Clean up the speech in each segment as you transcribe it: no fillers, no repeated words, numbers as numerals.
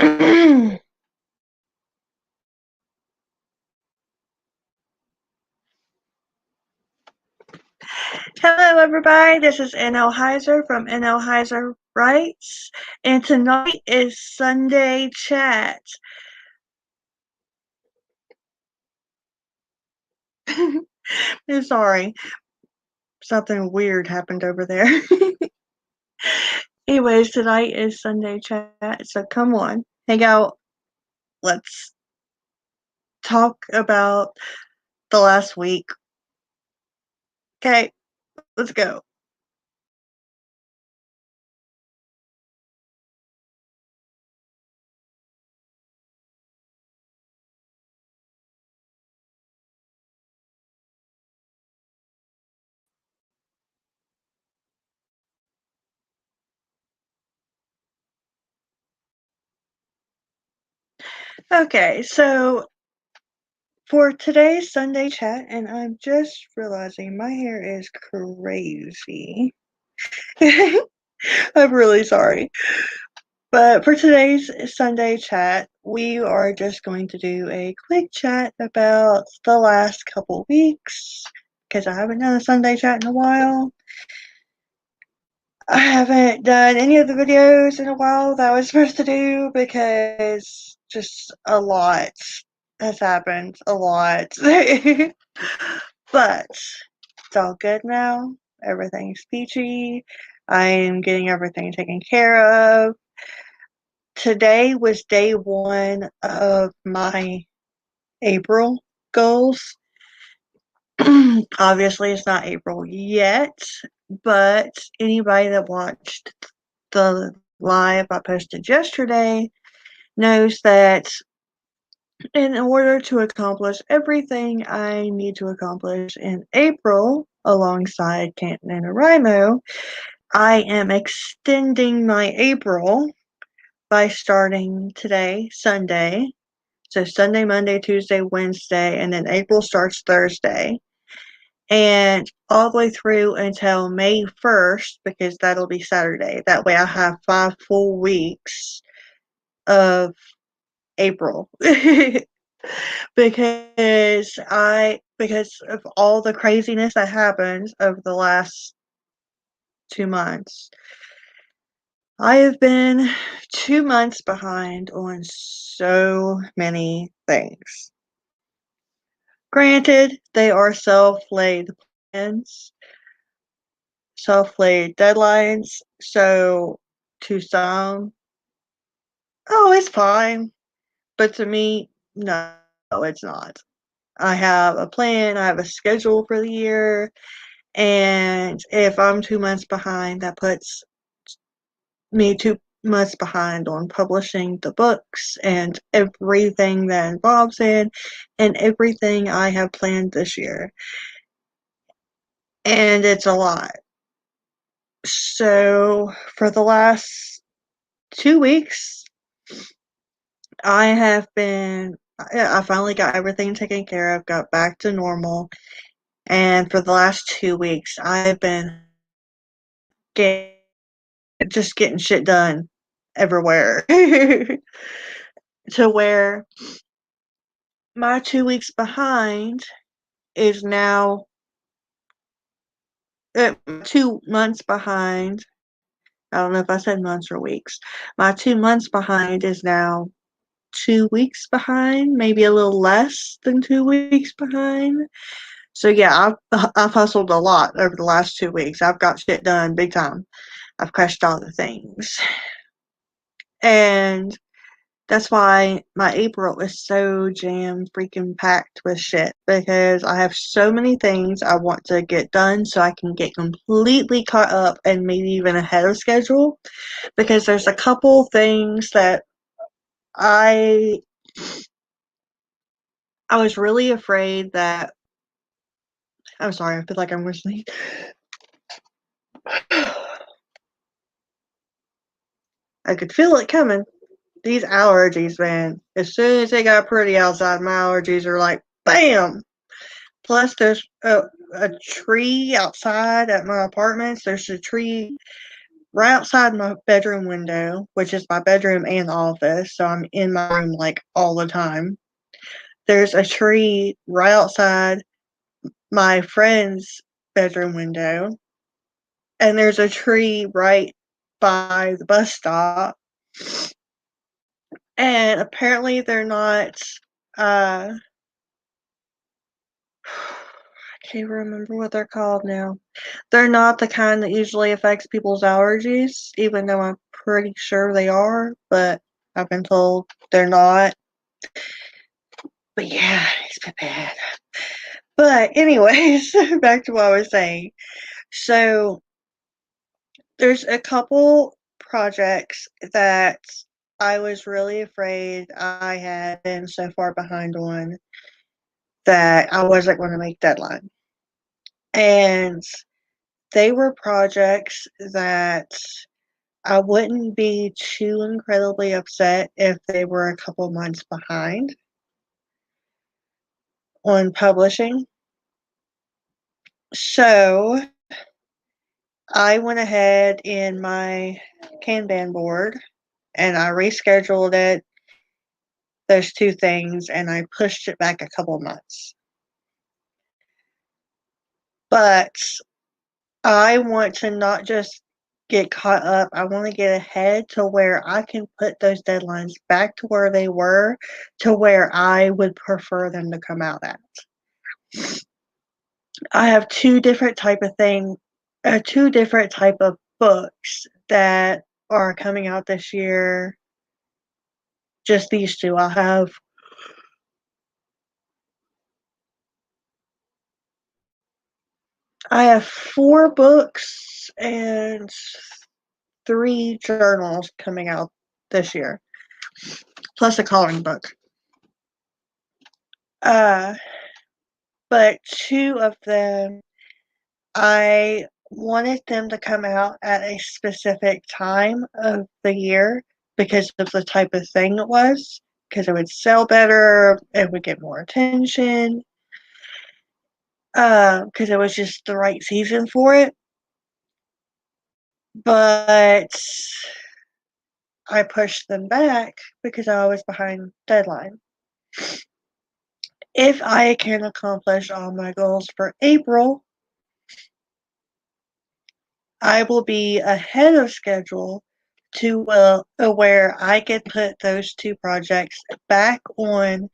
Hello, everybody. This is NL Heiser from NL Heiser Writes, and tonight is Sunday Chat. I'm sorry, something weird happened over there. Anyways, tonight is Sunday Chat, so come on, hang out. Let's talk about the last week. Okay, let's go. Okay, so for today's Sunday Chat, and I'm just realizing my hair is crazy. I'm really sorry. But for today's Sunday chat, we are just going to do a quick chat about the last couple weeks because I haven't done a Sunday chat in a while. I haven't done any of the videos in a while that I was supposed to do because just a lot has happened. A lot. But it's all good now. Everything's peachy. I am getting everything taken care of. Today was day one of my April goals. Obviously, it's not April yet, but anybody that watched the live I posted yesterday knows that in order to accomplish everything I need to accomplish in April alongside Canton and NaNoWriMo, I am extending my April by starting today, Sunday. So Sunday, Monday, Tuesday, Wednesday, and then April starts Thursday. And all the way through until May 1st, because that'll be Saturday. That way I have 5 full weeks of April. because of all the craziness that happened over the last 2 months. I have been 2 months behind on so many things. Granted, they are self-laid plans, self-laid deadlines, so to some, oh, it's fine. But to me, no, it's not. I have a plan, I have a schedule for the year, and if I'm 2 months behind, that puts me 2 months behind on publishing the books and everything that involves it and everything I have planned this year. And it's a lot. So for the last 2 weeks, I finally got everything taken care of, got back to normal. And for the last 2 weeks, I've been just getting shit done everywhere. To where my 2 weeks behind is now 2 months behind. I don't know if I said months or weeks. My 2 months behind is now 2 weeks behind, maybe a little less than 2 weeks behind. So yeah, I've hustled a lot over the last 2 weeks. I've got shit done big time. I've crushed all the things. And that's why my April is so jam freaking packed with shit because I have so many things I want to get done so I can get completely caught up and maybe even ahead of schedule because there's a couple things that I was really afraid that I'm sorry, I feel like I'm whistling. I could feel it coming. These allergies, man. As soon as they got pretty outside, my allergies are like, bam! Plus, there's a tree outside at my apartments. There's a tree right outside my bedroom window, which is my bedroom and office, so I'm in my room like all the time. There's a tree right outside my friend's bedroom window, and there's a tree right by the bus stop. And apparently they're not I can't remember what they're called now. They're not the kind that usually affects people's allergies, even though I'm pretty sure they are, but I've been told they're not. But yeah, it's been bad. But anyways, back to what I was saying. So there's a couple projects that I was really afraid I had been so far behind on that I wasn't going to make deadline. And they were projects that I wouldn't be too incredibly upset if they were a couple months behind on publishing. So I went ahead in my Kanban board and I rescheduled it, those two things, and I pushed it back a couple months. But I want to not just get caught up. I want to get ahead to where I can put those deadlines back to where they were, to where I would prefer them to come out at. I have two different type of books that are coming out this year. Just these two. I have 4 books and 3 journals coming out this year, plus a coloring book. Uh, but 2 of them, I wanted them to come out at a specific time of the year because of the type of thing it was, because it would sell better, it would get more attention, because it was just the right season for it. But I pushed them back because I was behind deadline. If I can accomplish all my goals for April, I will be ahead of schedule to where I can put those 2 projects back on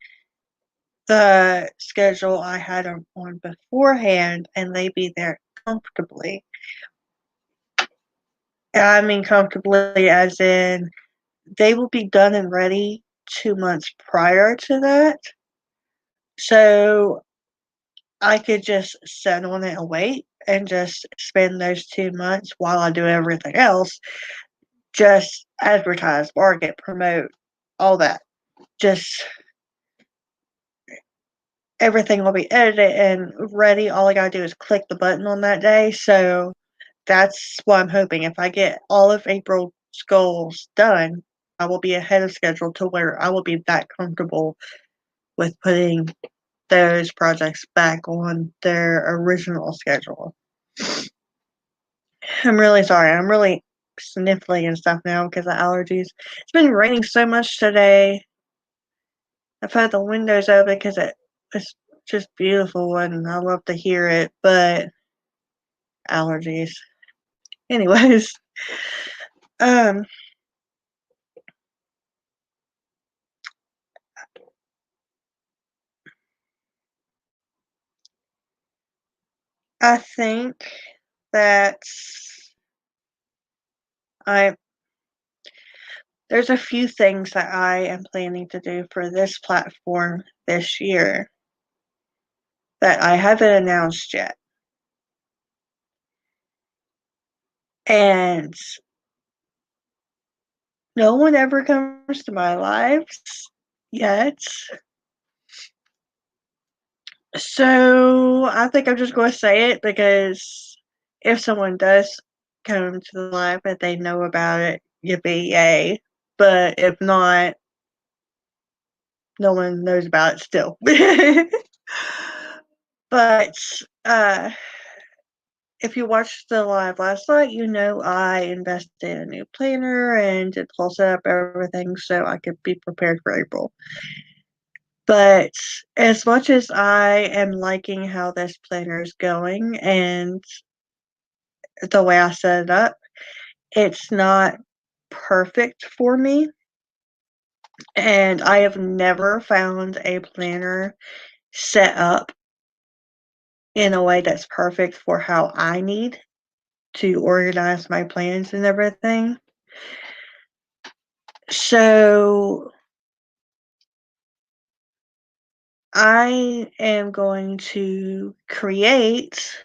the schedule I had them on beforehand, and they be there comfortably. I mean comfortably as in they will be done and ready 2 months prior to that. So I could just sit on it and wait and just spend those 2 months while I do everything else, just advertise, market, promote, all that. Just everything will be edited and ready. All I gotta do is click the button on that day. So that's what I'm hoping. If I get all of April's goals done, I will be ahead of schedule to where I will be that comfortable with putting those projects back on their original schedule. I'm really sorry. I'm really sniffly and stuff now because of allergies. It's been raining so much today. I've had the windows open because it's just beautiful and I love to hear it, but allergies. Anyways, um, I think that I there's a few things that I am planning to do for this platform this year that I haven't announced yet. And no one ever comes to my lives yet. So I think I'm just going to say it because if someone does come to the live and they know about it, yippee yay. But if not, no one knows about it still. But uh, if you watched the live last night, you know I invested in a new planner and did all set up everything so I could be prepared for April. But as much as I am liking how this planner is going and the way I set it up, it's not perfect for me. And I have never found a planner set up in a way that's perfect for how I need to organize my plans and everything. So I am going to create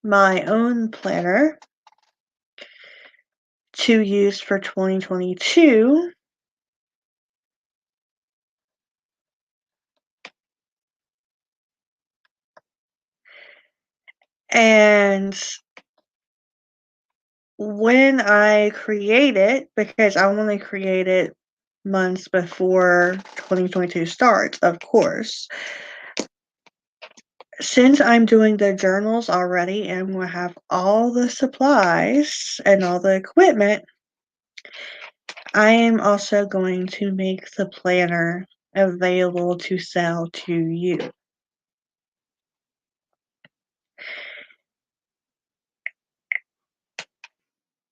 my own planner to use for 2022. And when I create it, because I want to create it months before 2022 starts, of course. Since I'm doing the journals already and will have all the supplies and all the equipment, I am also going to make the planner available to sell to you.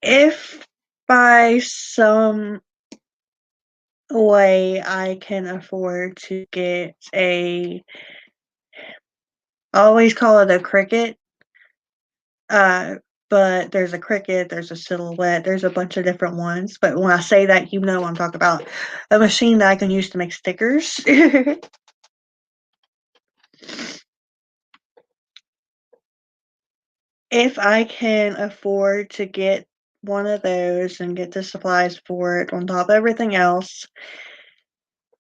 If by some way I can afford to get I always call it a Cricut, but there's a Cricut, there's a Silhouette, there's a bunch of different ones. But when I say that, you know what I'm talking about. A machine that I can use to make stickers. If I can afford to get one of those and get the supplies for it on top of everything else,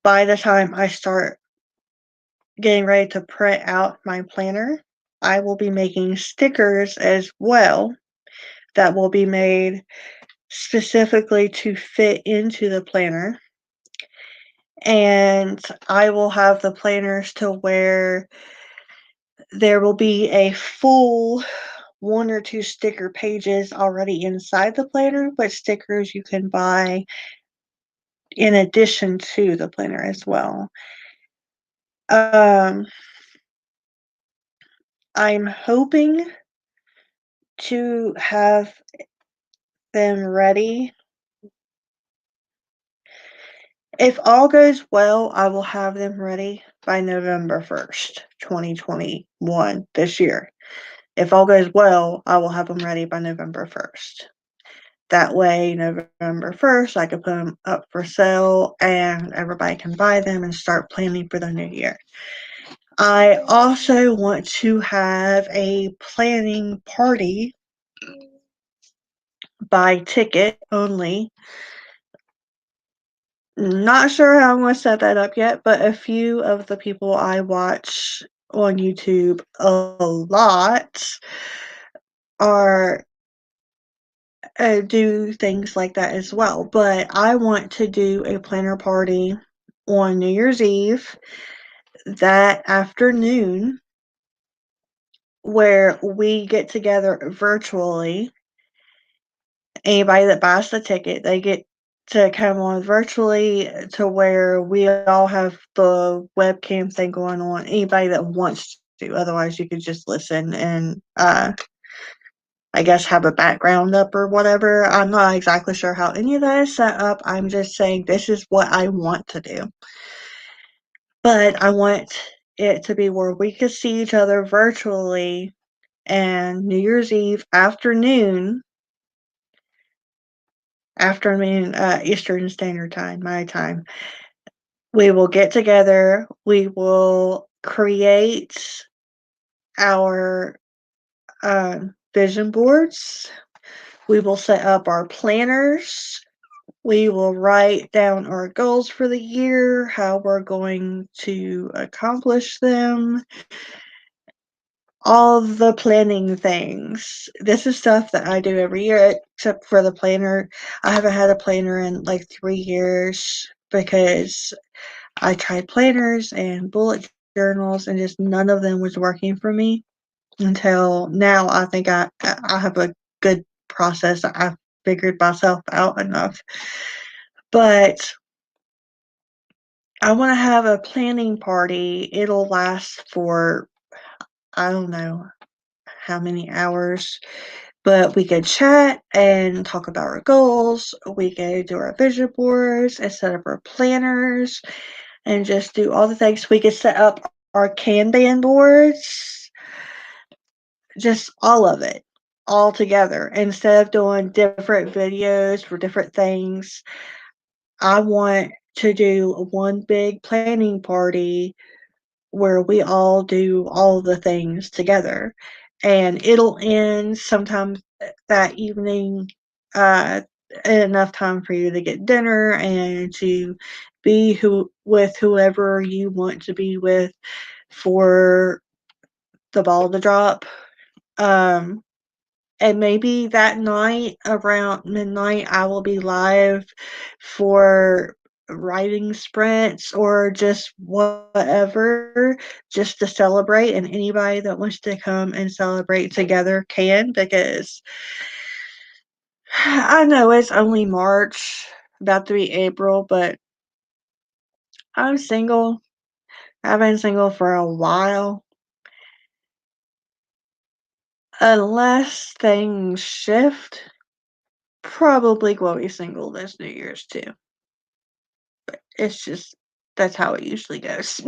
by the time I start getting ready to print out my planner, I will be making stickers as well that will be made specifically to fit into the planner. And I will have the planners to where there will be a full one or two sticker pages already inside the planner, but stickers you can buy in addition to the planner as well. I'm hoping to have them ready. If all goes well, I will have them ready by November 1st, 2021, this year. If all goes well, I will have them ready by November 1st. That way, November 1st, I can put them up for sale and everybody can buy them and start planning for the new year. I also want to have a planning party by ticket only. Not sure how I'm going to set that up yet, but a few of the people I watch on YouTube a lot are do things like that as well. But I want to do a planner party on New Year's Eve that afternoon where we get together virtually. Anybody that buys the ticket, they get to come on virtually to where we all have the webcam thing going on. Anybody that wants to, otherwise you could just listen and I guess have a background up or whatever. I'm not exactly sure how any of that is set up. I'm just saying this is what I want to do. But I want it to be where we could see each other virtually and New Year's Eve afternoon, Eastern Standard Time, my time. We will get together. We will create our vision boards. We will set up our planners. We will write down our goals for the year, how we're going to accomplish them, all the planning things. This is stuff that I do every year, except for the planner. I haven't had a planner in like 3 years because I tried planners and bullet journals and just none of them was working for me. until now. I think I have a good process. I've figured myself out enough. But I want to have a planning party. It'll last for, I don't know how many hours, but we could chat and talk about our goals. We could do our vision boards and set up our planners and just do all the things. We could set up our Kanban boards, just all of it, all together. Instead of doing different videos for different things, I want to do one big planning party where we all do all the things together. And it'll end sometime that evening, uh, enough time for you to get dinner and to be with whoever you want to be with for the ball to drop. Um, and maybe that night around midnight, I will be live for writing sprints or just whatever, just to celebrate. And anybody that wants to come and celebrate together can, because I know it's only March, about to be April, but I'm single. I've been single for a while. Unless things shift, probably will be single this New Year's too. It's just that's how it usually goes.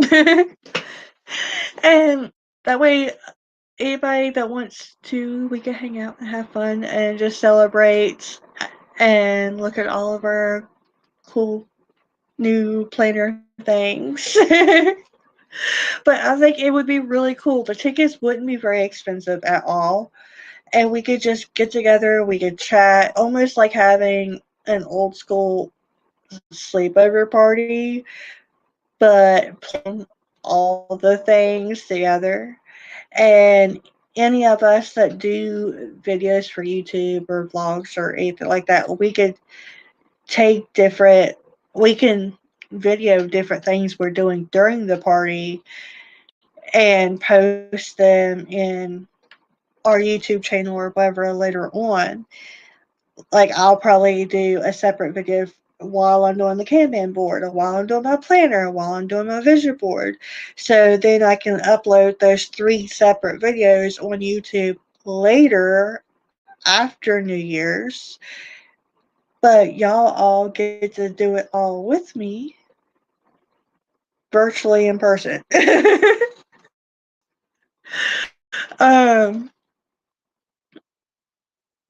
And that way, anybody that wants to, we can hang out and have fun and just celebrate and look at all of our cool new planner things. But I think it would be really cool. The tickets wouldn't be very expensive at all. And we could just get together, we could chat, almost like having an old school sleepover party, but plan all the things together. And any of us that do videos for YouTube or vlogs or anything like that, we could take different, we can video different things we're doing during the party and post them in our YouTube channel or whatever later on. Like, I'll probably do a separate video while I'm doing the Kanban board, or while I'm doing my planner, or while I'm doing my vision board. So then I can upload those 3 separate videos on YouTube later after New Year's. But y'all all get to do it all with me virtually in person. um,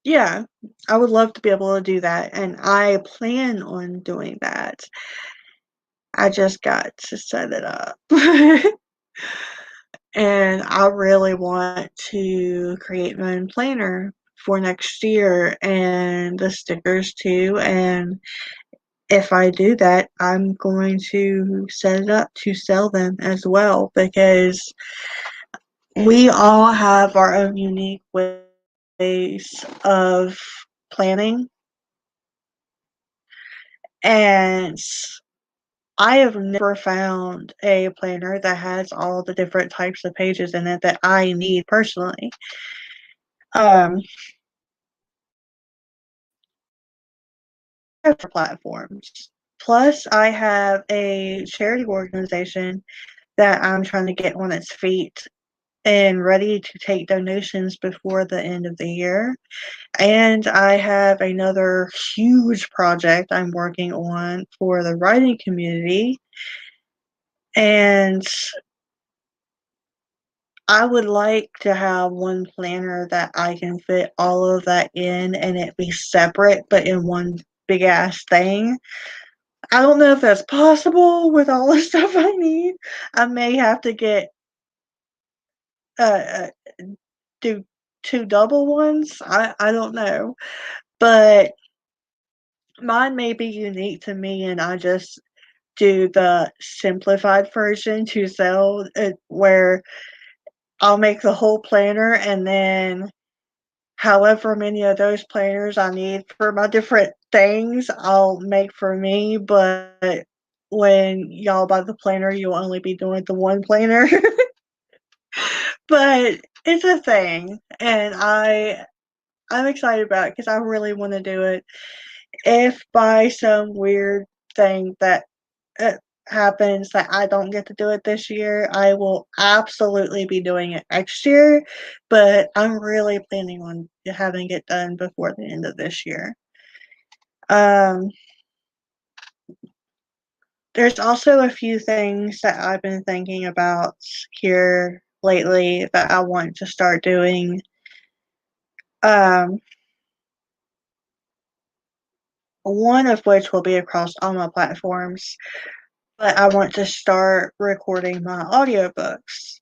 yeah, I would love to be able to do that, and I plan on doing that. I just got to set it up. And I really want to create my own planner for next year and the stickers too. And if I do that, I'm going to set it up to sell them as well, because we all have our own unique ways of planning. And I have never found a planner that has all the different types of pages in it that I need personally. Um, platforms. Plus, I have a charity organization that I'm trying to get on its feet and ready to take donations before the end of the year. And I have another huge project I'm working on for the writing community. And I would like to have one planner that I can fit all of that in and it be separate, but in one big ass thing. I don't know if that's possible with all the stuff I need. I may have to get uh, do 2 double ones. I don't know, but mine may be unique to me, and I just do the simplified version to sell it, where I'll make the whole planner, and then however many of those planners I need for my different things, I'll make for me. But when y'all buy the planner, you'll only be doing the one planner. But it's a thing, and I'm excited about it because I really want to do it. If by some weird thing that uh, happens that I don't get to do it this year, I will absolutely be doing it next year. But I'm really planning on having it done before the end of this year. Um, there's also a few things that I've been thinking about here lately that I want to start doing. Um, one of which will be across all my platforms, but I want to start recording my audiobooks.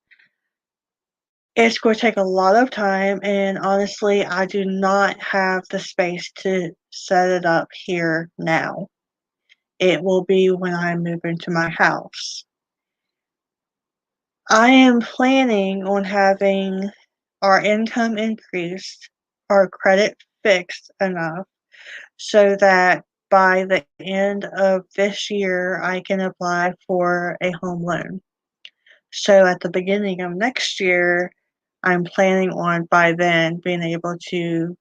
It's going to take a lot of time, and honestly, I do not have the space to set it up here now. It will be when I move into my house. I am planning on having our income increased, our credit fixed enough so that by the end of this year, I can apply for a home loan. So at the beginning of next year, I'm planning on by then being able to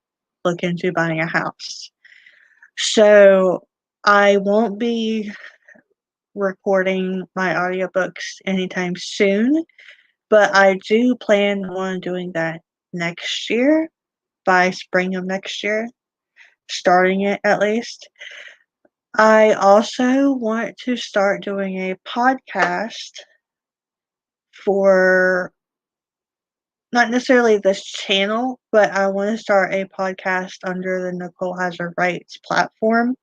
look into buying a house. So I won't be recording my audiobooks anytime soon, but I do plan on doing that next year, by spring of next year, starting it at least. I also want to start doing a podcast for not necessarily this channel, but I want to start a podcast under the Nicole Hazard Rights platform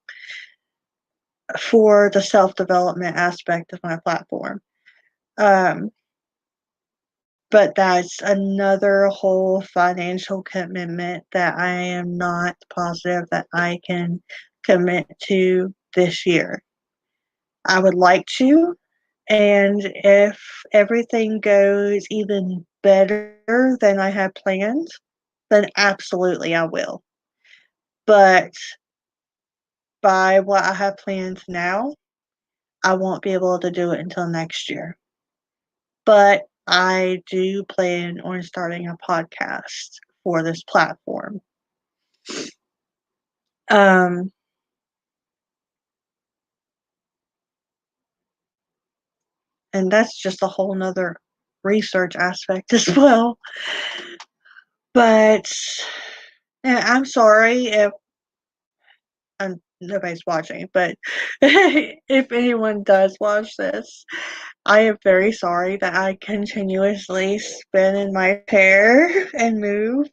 for the self development aspect of my platform. Um, but that's another whole financial commitment that I am not positive that I can commit to this year. I would like to, and if everything goes even better than I had planned, then absolutely I will. But by what I have planned now, I won't be able to do it until next year. But I do plan on starting a podcast for this platform. Um, and that's just a whole nother research aspect as well. But I'm sorry if nobody's watching, but if anyone does watch this, I am very sorry that I continuously spin in my chair and move.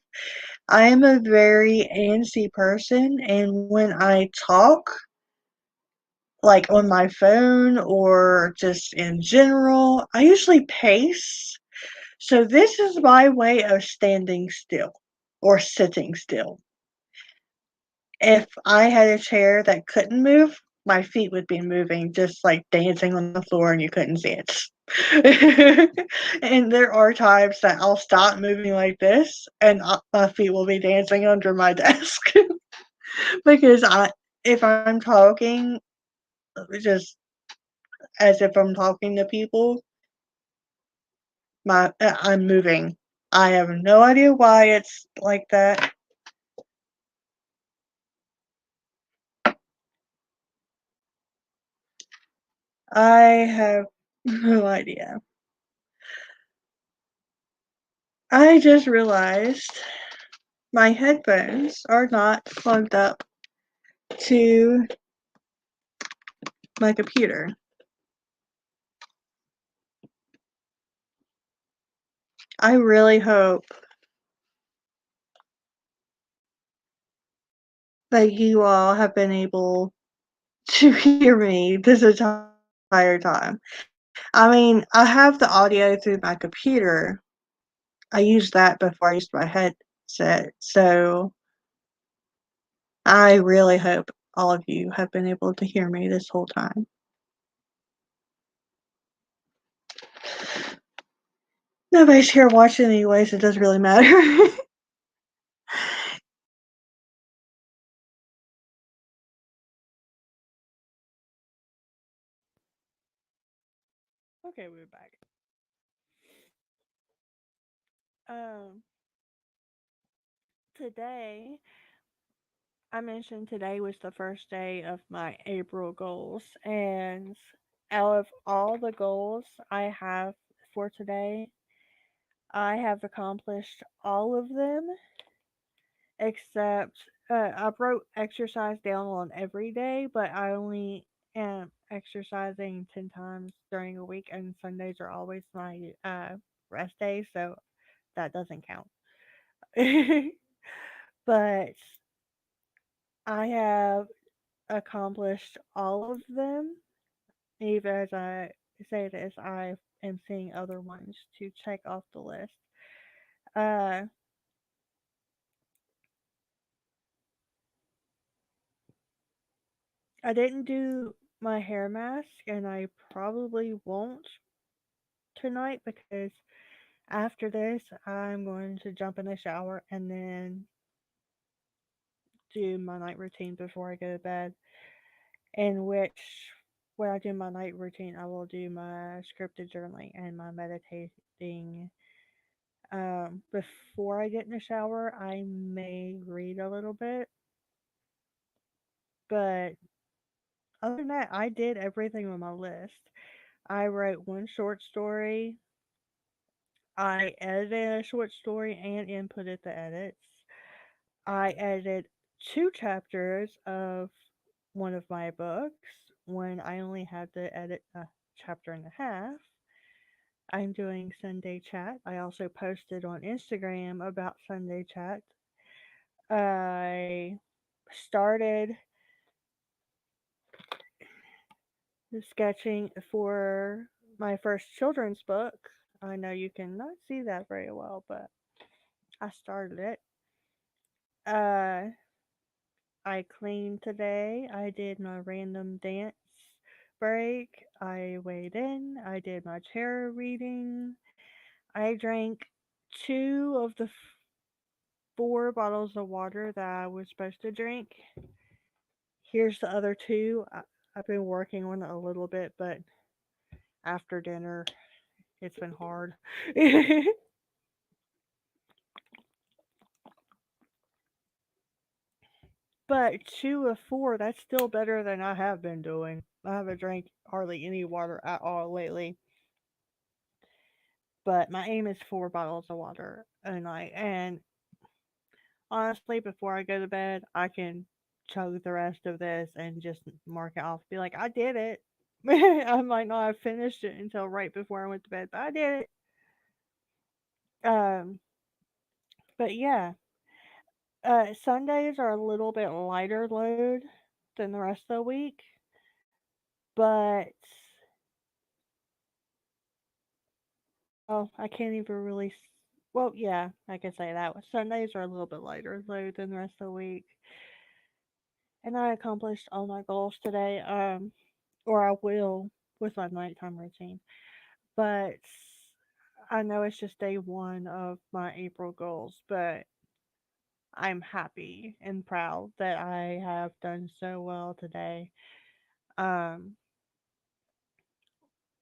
I am a very antsy person, and when I talk, like on my phone or just in general, I usually pace. So, this is my way of standing still or sitting still. If I had a chair that couldn't move, my feet would be moving, just like dancing on the floor, and you couldn't see it. And there are times that I'll stop moving like this, and my feet will be dancing under my desk because if I'm talking, just as if I'm talking to people, I'm moving. I have no idea why it's like that. I have no idea. I just realized my headphones are not plugged up to my computer. I really hope that you all have been able to hear me this entire time. I mean, I have the audio through my computer. I used that before I used my headset, so I really hope all of you have been able to hear me this whole time. Nobody's here watching anyways, it doesn't really matter. Okay, we're back. Um, today, I mentioned today was the first day of my April goals, and out of all the goals I have for today, I have accomplished all of them except I wrote exercise down on every day, but I only am exercising 10 times during a week, and Sundays are always my rest days, so that doesn't count. But I have accomplished all of them. Even as I say this, I am seeing other ones to check off the list. Uh, I didn't do my hair mask, and I probably won't tonight because after this, I'm going to jump in the shower and then do my night routine before I go to bed. In which, when I do my night routine, I will do my scripted journaling and my meditating. Before I get in the shower, I may read a little bit, but other than that, I did everything on my list. I wrote one short story. I edited a short story and inputted the edits. I edited two chapters of one of my books when I only had to edit a chapter and a half. I'm doing Sunday chat. I also posted on Instagram about Sunday chat. I started sketching for my first children's book. I know you cannot see that very well, but I started it. Uh, I cleaned today. I did my random dance break. I weighed in. I did my tarot reading. I drank two of the four bottles of water that I was supposed to drink. Here's the other two. I've been working on it a little bit, but after dinner, it's been hard. But two of four, that's still better than I have been doing. I haven't drank hardly any water at all lately. But my aim is four bottles of water a night. And honestly, before I go to bed, I can chug the rest of this and just mark it off. Be like, I did it. I might not have finished it until right before I went to bed, but I did it. Um, but yeah, Sundays are a little bit lighter load than the rest of the week, but well, I can't even really. Well, yeah, I can say that. Sundays are a little bit lighter load than the rest of the week, and I accomplished all my goals today. Or I will with my nighttime routine. But I know it's just day one of my April goals, but I'm happy and proud that I have done so well today. Um,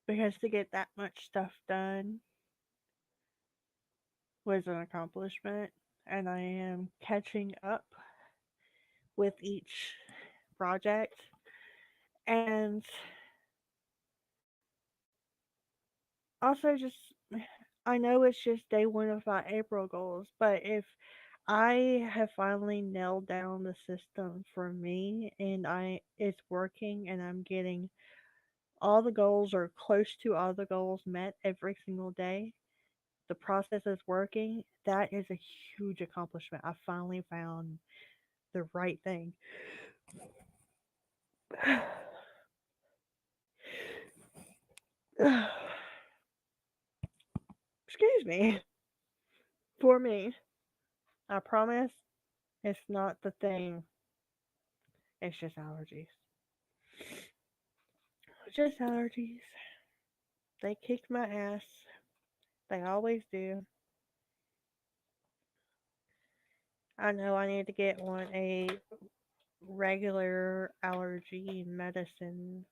because to get that much stuff done was an accomplishment, and I am catching up with each project. And also, just I know it's just day one of my April goals, but if I have finally nailed down the system for me and I it's working and I'm getting all the goals or close to all the goals met every single day, the process is working, that is a huge accomplishment. I finally found the right thing. Excuse me. For me, I promise it's not the thing. It's just allergies. Just allergies. They kicked my ass. They always do. I know I need to get on a regular allergy medicine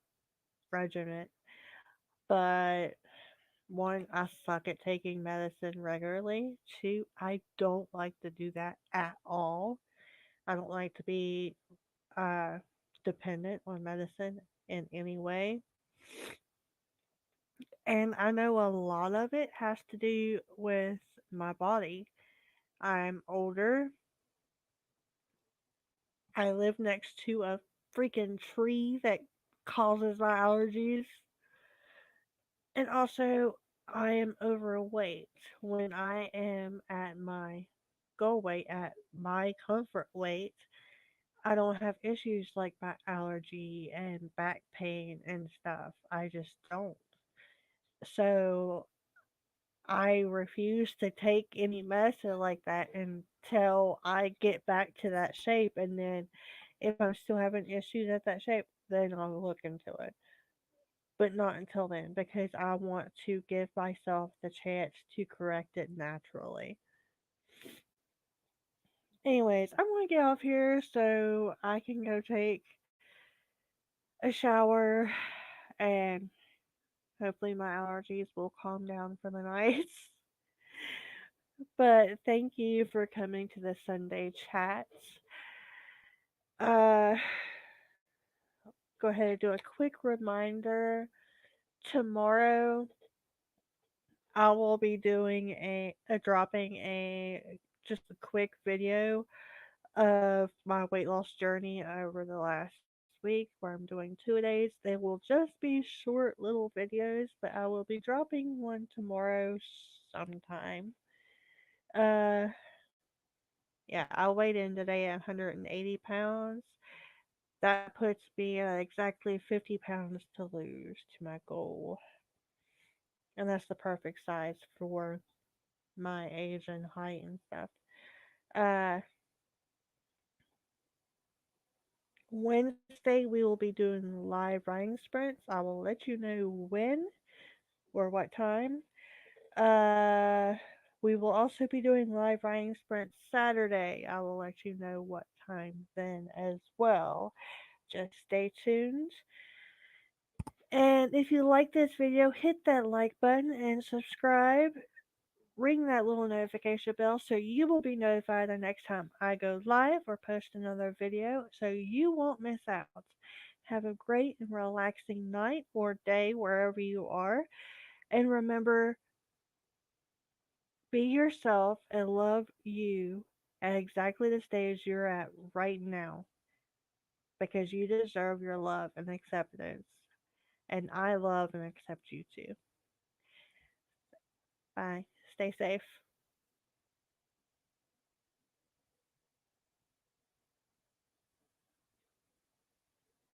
regimen, but One, I suck at taking medicine regularly. Two, I don't like to do that at all. I don't like to be uh, dependent on medicine in any way. And I know a lot of it has to do with my body. I'm older. I live next to a freaking tree that causes my allergies. And also, I am overweight. When I am at my goal weight, at my comfort weight, I don't have issues like my allergy and back pain and stuff. I just don't. So I refuse to take any medicine like that until I get back to that shape. And then if I'm still having issues at that shape, then I'll look into it. But not until then, because I want to give myself the chance to correct it naturally. Anyways, I'm going to get off here so I can go take a shower and hopefully my allergies will calm down for the night. But thank you for coming to the Sunday chats. Uh, go ahead and do a quick reminder. Tomorrow, I will be doing a dropping a just a quick video of my weight loss journey over the last week where I'm doing 2 days. They will just be short little videos, but I will be dropping one tomorrow sometime. Uh, yeah, I weighed in today at 180 pounds. That puts me at exactly 50 pounds to lose to my goal. And that's the perfect size for my age and height and stuff. Uh, Wednesday, we will be doing live running sprints. I will let you know when or what time. Uh, we will also be doing live running sprints Saturday. I will let you know what time then as well. Just stay tuned. And if you like this video, hit that like button and subscribe. Ring that little notification bell so you will be notified the next time I go live or post another video so you won't miss out. Have a great and relaxing night or day wherever you are. And remember, be yourself and love you at exactly the stage you're at right now because you deserve your love and acceptance. And I love and accept you too. Bye. Stay safe.